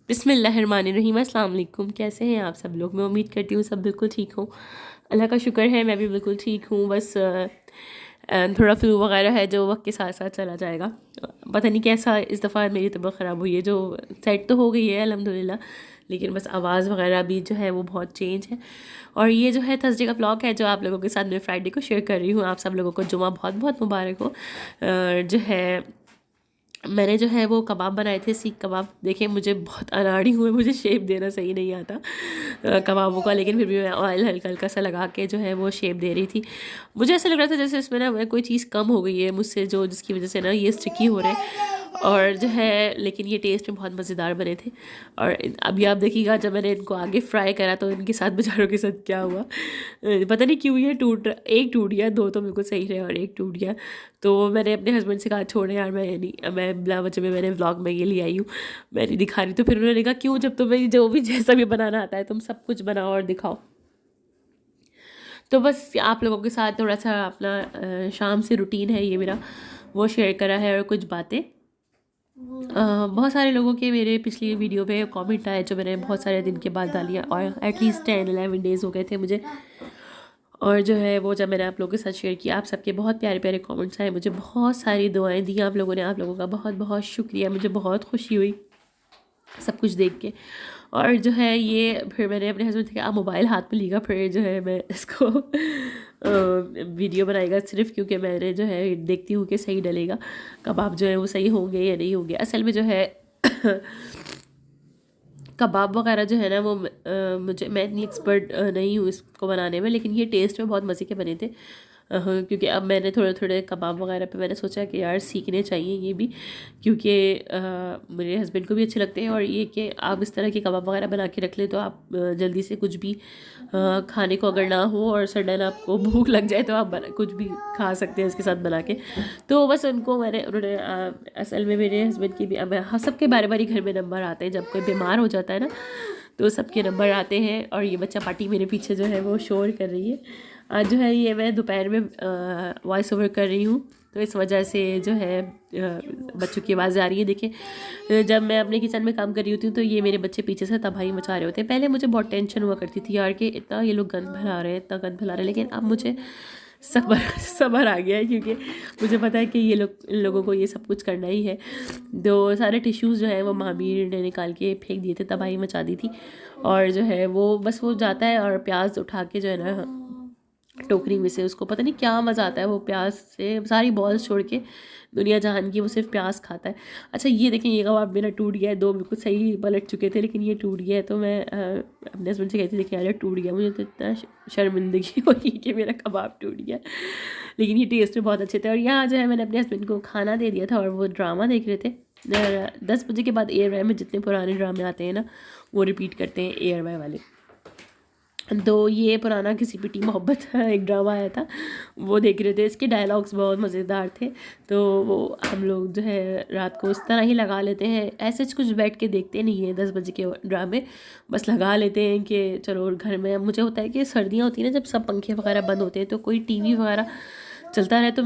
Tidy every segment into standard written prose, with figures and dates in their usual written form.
बिस्मिल्लाहिर्रहमानिर्रहीम। अस्सलाम वालेकुम। कैसे हैं आप सब लोग? मैं उम्मीद करती हूँ सब बिल्कुल ठीक हो। अल्लाह का शुक्र है मैं भी बिल्कुल ठीक हूँ। बस थोड़ा फ्लू वगैरह है जो वक्त के साथ साथ चला जाएगा। पता नहीं कैसा इस दफ़ा मेरी तबीयत ख़राब हुई है, जो सेट तो हो गई है अल्हम्दुलिल्लाह, लेकिन बस आवाज़ वगैरह भी जो है वो बहुत चेंज है। और ये जो है थर्सडे का ब्लॉग है जो आप लोगों के साथ मैं फ्राइडे को शेयर कर रही हूँ। आप सब लोगों को जुमा बहुत बहुत मुबारक हो। जो है मैंने जो है वो कबाब बनाए थे, सीख कबाब। देखिए मुझे बहुत अनाड़ी हुए, मुझे शेप देना सही नहीं आता कबाबों का, लेकिन फिर भी मैं ऑयल हल्का हल्का सा लगा के जो है वो शेप दे रही थी। मुझे ऐसा लग रहा था जैसे इसमें ना कोई चीज़ कम हो गई है मुझसे, जो जिसकी वजह से ना ये स्टिकी हो रहे हैं। और जो है लेकिन ये टेस्ट में बहुत मज़ेदार बने थे। और अभी आप देखिएगा जब मैंने इनको आगे फ्राई करा तो इनके साथ बेचारों के साथ क्या हुआ, पता नहीं क्यों ये एक टूट गया, दो तो बिल्कुल सही रहे और एक टूट गया। तो मैंने अपने हस्बैंड से कहा छोड़े यार, मैं बिला वजह में मैंने व्लॉग में ये ले आई हूँ, मैं नहीं दिखा रही। तो फिर उन्होंने कहा क्यों, जब तुम्हें जो भी जैसा भी बनाना आता है तुम सब कुछ बनाओ और दिखाओ। तो बस आप लोगों के साथ थोड़ा सा अपना शाम से रूटीन है ये मेरा, वो शेयर करा है। और कुछ बातें बहुत सारे लोगों के मेरे पिछली वीडियो पे कमेंट आए जो मैंने बहुत सारे दिन के बाद डाली, और एटलीस्ट 10-11 डेज़ हो गए थे मुझे। और जो है वो जब मैंने आप लोगों के साथ शेयर किया, आप सबके बहुत प्यारे प्यारे कमेंट्स आए, मुझे बहुत सारी दुआएं दी आप लोगों ने। आप लोगों का बहुत बहुत शुक्रिया, मुझे बहुत खुशी हुई सब कुछ देख के। और जो है ये फिर मैंने अपने हस्बैंड से कहा आप मोबाइल हाथ में लेगा, फिर जो है मैं इसको वीडियो बनाएगा, सिर्फ क्योंकि मैंने जो है देखती हूँ कि सही डलेगा कबाब जो है वो सही होंगे या नहीं होंगे। असल में जो है कबाब वगैरह जो है ना वो मैं इतनी एक्सपर्ट नहीं हूँ इसको बनाने में, लेकिन ये टेस्ट में बहुत मज़े के बने थे। क्योंकि अब मैंने थोड़े थोड़े कबाब वगैरह पे मैंने सोचा कि यार सीखने चाहिए ये भी, क्योंकि मेरे हस्बैंड को भी अच्छे लगते हैं। और ये कि आप इस तरह के कबाब वगैरह बना के रख ले तो आप जल्दी से कुछ भी खाने को अगर ना हो और सडन आपको भूख लग जाए तो आप कुछ भी खा सकते हैं इसके साथ बना के। तो बस उन्होंने असल में मेरे हस्बैंड की भी अब हाँ, सबके बारी बारी घर में नंबर आते हैं जब कोई बीमार हो जाता है ना, तो सबके नंबर आते हैं। और ये बच्चा पार्टी मेरे पीछे जो है वो शोर कर रही है। आज जो है ये मैं दोपहर में वॉइस ओवर कर रही हूँ, तो इस वजह से जो है बच्चों की आवाज़ आ रही है। देखिए जब मैं अपने किचन में काम कर रही होती हूँ तो ये मेरे बच्चे पीछे से तबाही मचा रहे होते हैं। पहले मुझे बहुत टेंशन हुआ करती थी यार कि इतना ये लोग गंद फैला रहे हैं, इतना गंद फैला रहे हैं, लेकिन अब मुझे सब्र सब्र आ गया है, क्योंकि मुझे पता है कि ये इन लोगों को ये सब कुछ करना ही है। तो सारे टिश्यूज़ जो है वो महावीर ने निकाल के फेंक दिए थे, तबाही मचा दी थी। और जो है वो बस वो जाता है और प्याज उठा के जो है ना टोकरी में से, उसको पता नहीं क्या मज़ा आता है, वो प्याज से सारी बॉल्स छोड़ के दुनिया जहान की वो सिर्फ प्याज खाता है। अच्छा ये देखें ये कबाब मेरा टूट गया है, दो बिल्कुल सही पलट चुके थे लेकिन ये टूट गया है। तो मैं अपने हस्बैंड से कहती थी देखिए यार टूट गया, मुझे तो इतना शर्मिंदगी हुई कि मेरा कबाब टूट गया, लेकिन ये टेस्ट में बहुत अच्छे थे। और यहाँ जो है मैंने अपने हस्बैंड को खाना दे दिया था और वो ड्रामा देख रहे थे। 10 बजे के बाद ARY में जितने पुराने ड्रामे आते हैं ना वो रिपीट करते हैं ARY वाले। तो ये पुराना किसी पिटी मोहब्बत एक ड्रामा आया था, वो देख रहे थे। इसके डायलॉग्स बहुत मज़ेदार थे, तो वो हम लोग जो है रात को उस तरह ही लगा लेते हैं। ऐसे कुछ बैठ के देखते नहीं हैं 10 बजे के ड्रामे, बस लगा लेते हैं कि चलो। घर में मुझे होता है कि सर्दियाँ होती हैं ना, जब सब पंखे वगैरह बंद होते हैं तो कोई TV वगैरह चलता रहे तो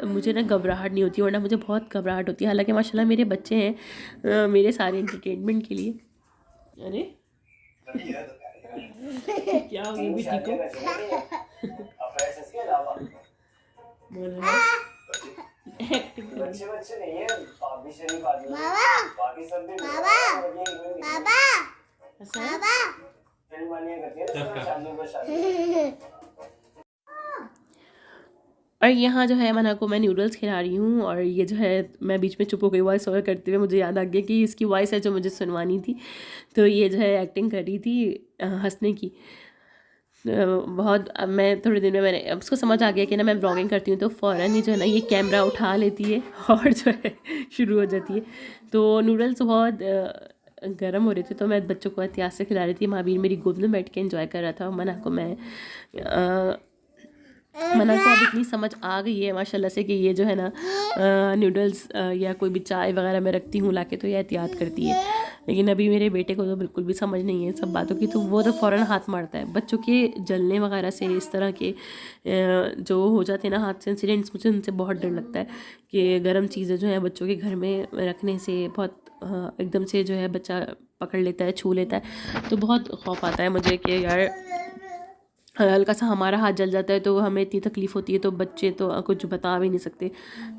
मुझे ना घबराहट नहीं होती, वरना मुझे बहुत घबराहट होती है। हालांकि माशाल्लाह मेरे बच्चे हैं मेरे सारे एंटरटेनमेंट के लिए। अरे क्या हो गया बेटी को? बोल रहा है एक्टिंग कर रही है। और यहाँ जो है मना को मैं नूडल्स खिला रही हूँ, और ये जो है मैं बीच में चुप हो गई वॉइस ओवर करते हुए, मुझे याद आ गया कि इसकी वॉइस है जो मुझे सुनवानी थी। तो ये जो है एक्टिंग कर रही थी हंसने की। बहुत अब मैं थोड़ी देर में मैंने अब उसको समझ आ गया कि ना मैं ब्लॉगिंग करती हूँ तो फ़ौरन ही जो है ना ये कैमरा उठा लेती है और जो है शुरू हो जाती है। तो नूडल्स बहुत गर्म हो रहे थे तो मैं बच्चों को एहतियात से खिला रही थी। महावीर मेरी गोद में बैठ के एंजॉय कर रहा था। मना को अब इतनी समझ आ गई है माशाल्लाह से कि ये जो है ना नूडल्स या कोई भी चाय वगैरह मैं रखती हूँ लाके तो ये एहतियात करती है। लेकिन अभी मेरे बेटे को तो बिल्कुल भी समझ नहीं है सब बातों की, तो वो तो फ़ौरन हाथ मारता है। बच्चों के जलने वगैरह से इस तरह के जो हो जाते हैं ना हाथ से इंसिडेंट्स, मुझे उनसे बहुत डर लगता है कि गर्म चीज़ें जो हैं बच्चों के घर में रखने से बहुत एकदम से जो है बच्चा पकड़ लेता है, छू लेता है, तो बहुत खौफ आता है मुझे कि यार हल्का सा हमारा हाथ जल जाता है तो हमें इतनी तकलीफ़ होती है, तो बच्चे तो कुछ बता भी नहीं सकते,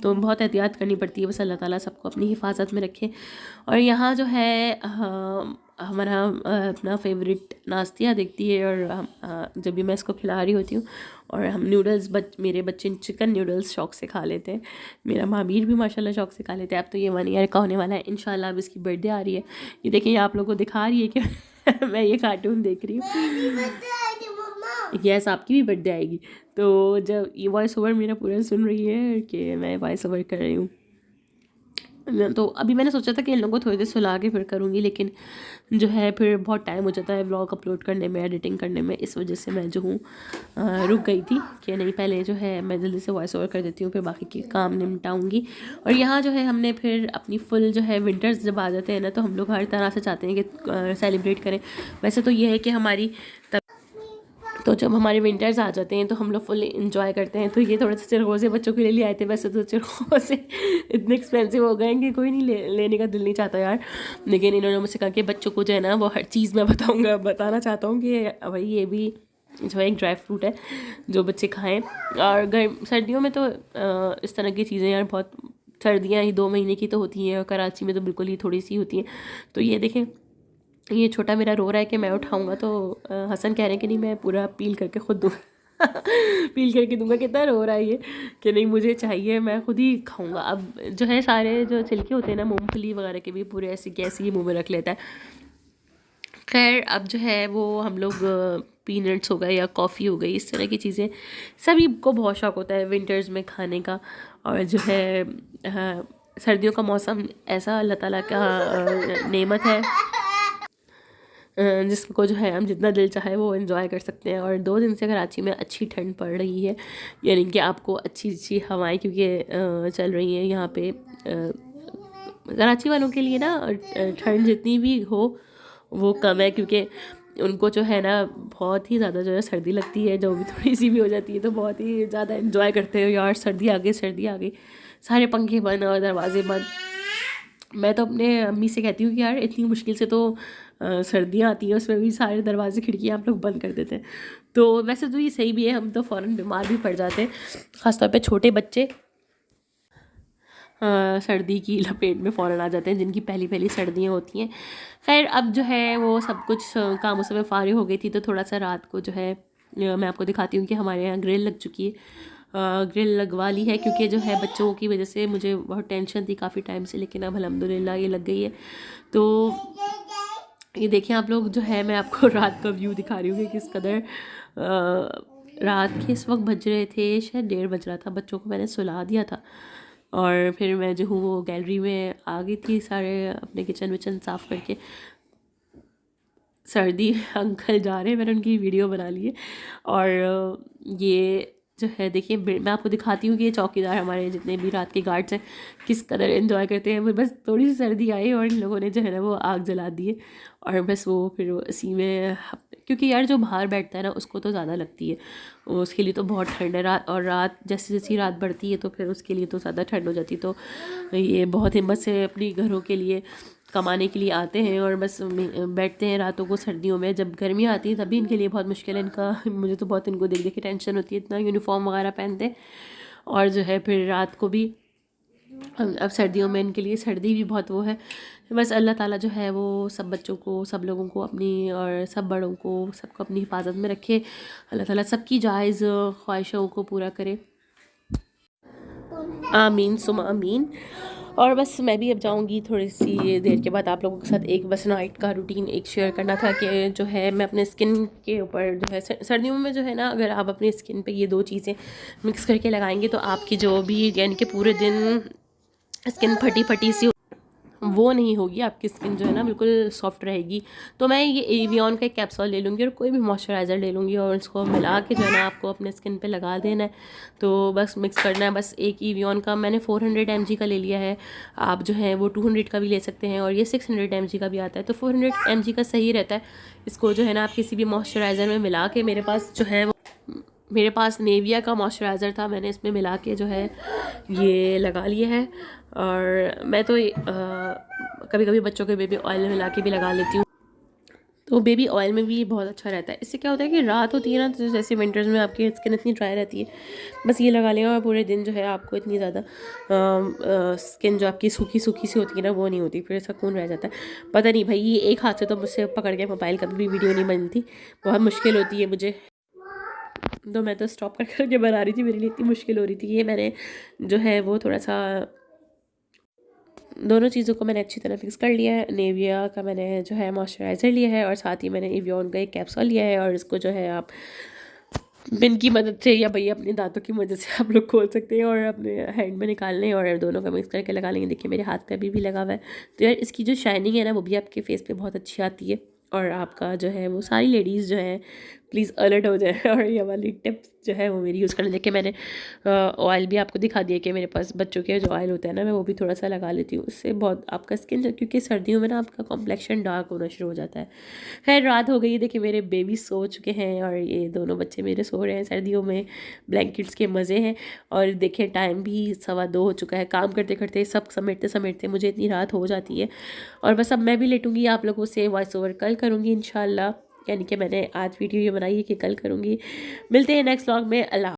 तो बहुत एहतियात करनी पड़ती है। बस अल्लाह ताला सबको अपनी हिफाजत में रखे। और यहाँ जो है हमारा अपना फेवरेट नाश्तिया देखती है, और जब भी मैं इसको खिला रही होती हूँ, और हम नूडल्स मेरे बच्चे चिकन नूडल्स शौक़ से खा लेते हैं, मेरा मामीर भी माशाल्लाह शौक़ से खा लेते हैं। अब तो ये 1 ईयर का होने वाला है इंशाल्लाह, अब इसकी बर्थडे आ रही है। ये देखिए आप लोगों को दिखा रही है कि मैं ये कार्टून देख रही हूँ। यस, आपकी भी बर्थडे आएगी, तो जब ये वॉइस ओवर मेरा पूरा सुन रही है कि मैं वॉइस ओवर कर रही हूँ, तो अभी मैंने सोचा था कि इन लोगों को थोड़ी देर सुला के फिर करूँगी, लेकिन जो है फिर बहुत टाइम हो जाता है व्लॉग अपलोड करने में, एडिटिंग करने में, इस वजह से मैं जो हूँ रुक गई थी कि नहीं पहले जो है मैं जल्दी से वॉइस ओवर कर देती हूँ, फिर बाकी के काम निपटाऊँगी। और यहाँ जो है हमने फिर अपनी फुल जो है विंटर्स जब आ जाते हैं ना, तो हम लोग हर तरह से चाहते हैं कि सेलिब्रेट करें। वैसे तो ये है कि हमारी तो जब हमारे विंटर्स आ जाते हैं तो हम लोग फुल इंजॉय करते हैं। तो ये थोड़े से चिरगोज़े बच्चों के लिए आए थे, वैसे तो चिरगोज़े इतने एक्सपेंसिव हो गए हैं कि कोई नहीं लेने का दिल नहीं चाहता यार, लेकिन इन्होंने मुझसे कहा कि बच्चों को जो है ना वो हर चीज़ मैं बताना चाहता हूँ कि भाई ये भी जो है एक ड्राई फ्रूट है जो बच्चे खाएँ। और सर्दियों में तो इस तरह की चीज़ें यार बहुत, सर्दियाँ ही 2 महीने की तो होती हैं, और कराची में तो बिल्कुल ही थोड़ी सी होती हैं। तो ये देखें, ये छोटा मेरा रो रहा है कि मैं उठाऊंगा, तो हसन कह रहे हैं कि नहीं मैं पूरा पील करके खुद दूँगा पील करके दूंगा। कितना रो रहा है ये कि नहीं मुझे चाहिए, मैं खुद ही खाऊंगा। अब जो है सारे जो छिलके होते हैं ना मूंगफली वगैरह के भी पूरे ऐसे कैसे ही मुँह में रख लेता है। खैर अब जो है वो हम लोग पीनट्स हो गए या कॉफ़ी हो गई, इस तरह की चीज़ें सभी को बहुत शौक़ होता है विंटर्स में खाने का। और जो है सर्दियों का मौसम ऐसा अल्लाह ताला का नेमत है जिसको जो है हम जितना दिल चाहे वो एंजॉय कर सकते हैं। और 2 दिन से कराची में अच्छी ठंड पड़ रही है, यानी कि आपको अच्छी अच्छी हवाएं क्योंकि चल रही हैं यहाँ पे। कराची वालों के लिए ना ठंड जितनी भी हो वो कम है, क्योंकि उनको जो है ना बहुत ही ज़्यादा जो है सर्दी लगती है, जो भी थोड़ी सी भी हो जाती है तो बहुत ही ज़्यादा एंजॉय करते हो यार, सर्दी आ गई सर्दी आ गई, सारे पंखे बंद और दरवाजे बंद। मैं तो अपने अम्मी से कहती हूँ कि यार इतनी मुश्किल से तो सर्दियाँ आती हैं, उसमें भी सारे दरवाजे खिड़कियाँ आप लोग बंद कर देते हैं। तो वैसे तो ये सही भी है, हम तो फ़ौरन बीमार भी पड़ जाते हैं, ख़ासतौर पे छोटे बच्चे सर्दी की लपेट में फ़ौरन आ जाते हैं, जिनकी पहली पहली सर्दियाँ होती हैं। खैर अब जो है वो सब कुछ कामों से मैं फ़ारिग हो गई थी, तो थोड़ा सा रात को जो है मैं आपको दिखाती हूँ कि हमारे यहाँ ग्रिल लग चुकी है। ग्रिल लगवा ली है क्योंकि जो है बच्चों की वजह से मुझे बहुत टेंशन थी काफ़ी टाइम से, लेकिन अब अल्हम्दुलिल्लाह ये लग गई है। तो ये देखिए आप लोग, जो है मैं आपको रात का व्यू दिखा रही हूँ कि किस कदर रात के इस वक्त बज रहे थे शायद 1:30 बज रहा था। बच्चों को मैंने सुला दिया था और फिर मैं जो हूँ वो गैलरी में आ गई थी, सारे अपने किचन विचन साफ़ करके। सर्दी अंकल जा रहे हैं, मैंने उनकी वीडियो बना ली है। और ये जो है देखिए मैं आपको दिखाती हूँ कि ये चौकीदार हमारे जितने भी रात के गार्ड्स हैं किस कदर एंजॉय करते हैं। वो बस थोड़ी सी सर्दी आई और इन लोगों ने जो है ना वो आग जला दी है, और बस वो फिर इसी में, क्योंकि यार जो बाहर बैठता है ना उसको तो ज़्यादा लगती है, उसके लिए तो बहुत ठंड है रात, और रात जैसे जैसी रात बढ़ती है तो फिर उसके लिए तो ज़्यादा ठंड हो जाती है। तो ये बहुत हिम्मत से अपनी घरों के लिए कमाने के लिए आते हैं और बस बैठते हैं रातों को सर्दियों में। जब गर्मी आती है तभी इनके लिए बहुत मुश्किल है इनका, मुझे तो बहुत इनको देख देख के टेंशन होती है, इतना यूनिफॉर्म वगैरह पहनते हैं और जो है फिर रात को भी। अब सर्दियों में इनके लिए सर्दी भी बहुत वो है। बस अल्लाह ताला जो है वो सब बच्चों को, सब लोगों को अपनी, और सब बड़ों को, सबको अपनी हिफाजत में रखे। अल्लाह ताला सबकी जायज़ ख्वाहिशों को पूरा करे, आमीन सुमा आमीन। और बस मैं भी अब जाऊंगी थोड़ी सी देर के बाद। आप लोगों के साथ एक बस नाइट का रूटीन एक शेयर करना था कि जो है मैं अपने स्किन के ऊपर जो है सर्दियों में जो है ना, अगर आप अपनी स्किन पे ये 2 चीज़ें मिक्स करके लगाएंगे तो आपकी जो भी यानी कि पूरे दिन स्किन फटी फटी सी वो नहीं होगी, आपकी स्किन जो है ना बिल्कुल सॉफ्ट रहेगी। तो मैं ये एवियन का एक कैप्सूल ले लूँगी और कोई भी मॉइस्चराइज़र ले लूँगी और इसको मिला के जो है ना आपको अपने स्किन पे लगा देना है। तो बस मिक्स करना है। बस एक एवियन का मैंने 400 mg का ले लिया है, आप जो है वो 200 का भी ले सकते हैं, और ये 600 mg का भी आता है। तो 400 mg का सही रहता है। इसको जो है ना आप किसी भी मॉइस्चराइज़र में मिला के, मेरे पास जो है मेरे पास नेविया का मॉइस्चराइज़र था, मैंने इसमें मिला के जो है ये लगा लिया है। और मैं तो कभी कभी बच्चों के बेबी ऑयल में मिला के भी लगा लेती हूँ। तो बेबी ऑयल में भी ये बहुत अच्छा रहता है। इससे क्या होता है कि रात होती है ना, तो जैसे विंटर्स में आपकी स्किन इतनी ड्राई रहती है, बस ये लगा लेगा और पूरे दिन जो है आपको इतनी ज़्यादा स्किन जो आपकी सूखी सूखी सी होती है ना, वो नहीं होती, फिर सुकून रह जाता है। पता नहीं भाई, ये एक हाथ से तो मुझसे पकड़ के मोबाइल कभी भी वीडियो नहीं बनती, बहुत मुश्किल होती है मुझे। तो मैं तो स्टॉप कर करके बना रही थी, मेरे लिए इतनी मुश्किल हो रही थी। ये मैंने जो है वो थोड़ा सा दोनों चीज़ों को मैंने अच्छी तरह फिक्स कर लिया है। नेविया का मैंने जो है मॉइस्चराइज़र लिया है और साथ ही मैंने एवियन का एक कैप्सूल लिया है, और इसको जो है आप पिन की मदद से या भैया अपने दांतों की मदद से आप लोग खोल सकते हैं और अपने हैंड में निकाल लें और दोनों का मिक्स करके लगा लेंगे। देखिए मेरे हाथ पे अभी भी लगा हुआ है। तो यार इसकी जो शाइनिंग है ना, वो भी आपके फेस पे बहुत अच्छी आती है, और आपका जो है वो सारी लेडीज़ जो है प्लीज़ अलर्ट हो जाए और ये वाली टिप्स जो है वो मेरी यूज़ करने। देखिए मैंने ऑयल भी आपको दिखा दिया कि मेरे पास बच्चों के जो ऑयल होता है ना, मैं वो भी थोड़ा सा लगा लेती हूँ। उससे बहुत आपका स्किन, क्योंकि सर्दियों में ना आपका कॉम्प्लेक्शन डार्क होना शुरू हो जाता है। खैर रात हो गई है, देखिए मेरे बेबी सो चुके हैं और ये दोनों बच्चे मेरे सो रहे हैं। सर्दियों में ब्लैंकेट्स के मज़े हैं। और देखिए टाइम भी 2:15 हो चुका है। काम करते करते सब समेटते समेटते मुझे इतनी रात हो जाती है, और बस अब मैं भी लेटूंगी। आप लोगों से वॉइस ओवर कल करूँगी इंशाल्लाह, यानी कि मैंने आज वीडियो ये बनाई है कि कल करूँगी। मिलते हैं नेक्स्ट व्लॉग में। अल्लाह।